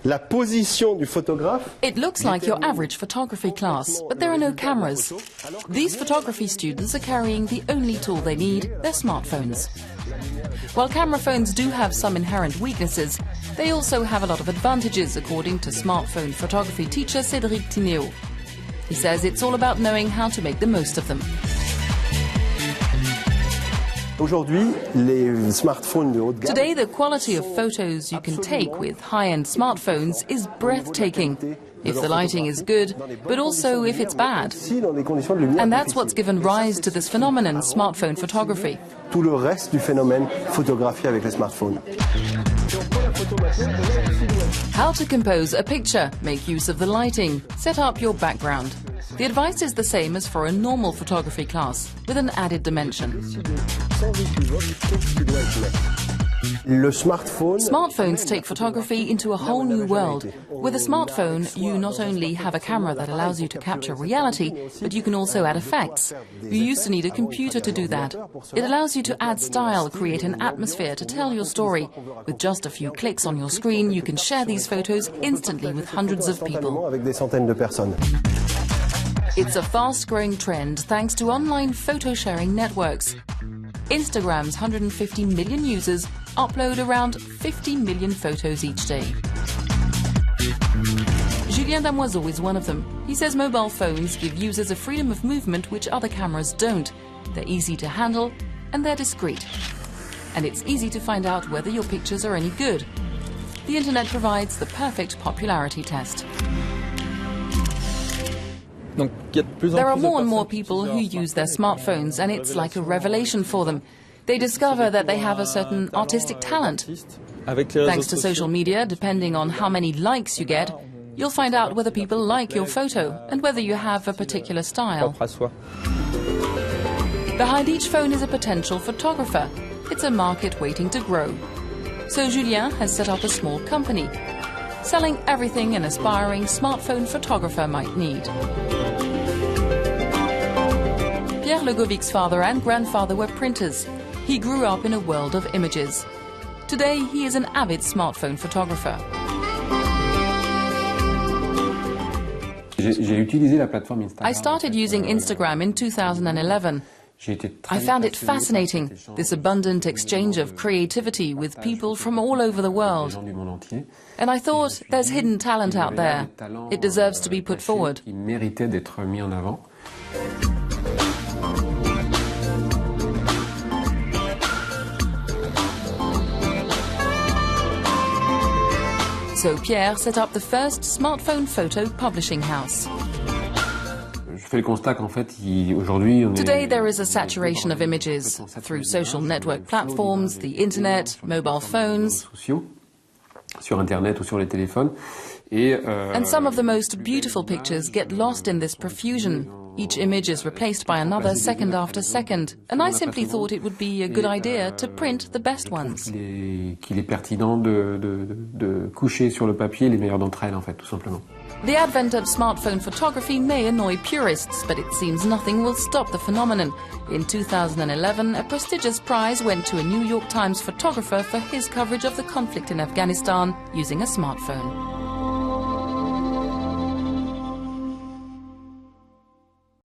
La position du photographe. It looks like your average photography class, but there are no cameras. These photography students are carrying the only tool they need, their smartphones. While camera phones do have some inherent weaknesses, they also have a lot of advantages, according to smartphone photography teacher Cédric Tinéo. He says it's all about knowing how to make the most of them. Today, the quality of photos you can take with high-end smartphones is breathtaking, if the lighting is good, but also if it's bad. And that's what's given rise to this phenomenon, smartphone photography. Tout le reste du phénomène photographie avec les smartphones. How to compose a picture, make use of the lighting, set up your background. The advice is the same as for a normal photography class, with an added dimension. Smartphones take photography into a whole new world. With a smartphone, you not only have a camera that allows you to capture reality, but you can also add effects. You used to need a computer to do that. It allows you to add style, create an atmosphere to tell your story. With just a few clicks on your screen, you can share these photos instantly with hundreds of people. It's a fast-growing trend thanks to online photo-sharing networks. Instagram's 150 million users upload around 50 million photos each day. Julien Damoiseau is one of them. He says mobile phones give users a freedom of movement which other cameras don't. They're easy to handle and they're discreet. And it's easy to find out whether your pictures are any good. The internet provides the perfect popularity test. There are more and more people who use their smartphones, and it's like a revelation for them. They discover that they have a certain artistic talent. Thanks to social media, depending on how many likes you get, you'll find out whether people like your photo and whether you have a particular style. Behind each phone is a potential photographer. It's a market waiting to grow. So Julien has set up a small company, selling everything an aspiring smartphone photographer might need. Pierre Legovic's father and grandfather were printers. He grew up in a world of images. Today, he is an avid smartphone photographer. I started using Instagram in 2011. I found it fascinating, this abundant exchange of creativity with people from all over the world. And I thought, there's hidden talent out there. It deserves to be put forward. So Pierre set up the first smartphone photo publishing house. Today there is a saturation of images through social network platforms, the internet, mobile phones. And some of the most beautiful pictures get lost in this profusion. Each image is replaced by another second after second, and I simply thought it would be a good idea to print the best ones. The advent of smartphone photography may annoy purists, but it seems nothing will stop the phenomenon. In 2011, a prestigious prize went to a New York Times photographer for his coverage of the conflict in Afghanistan using a smartphone.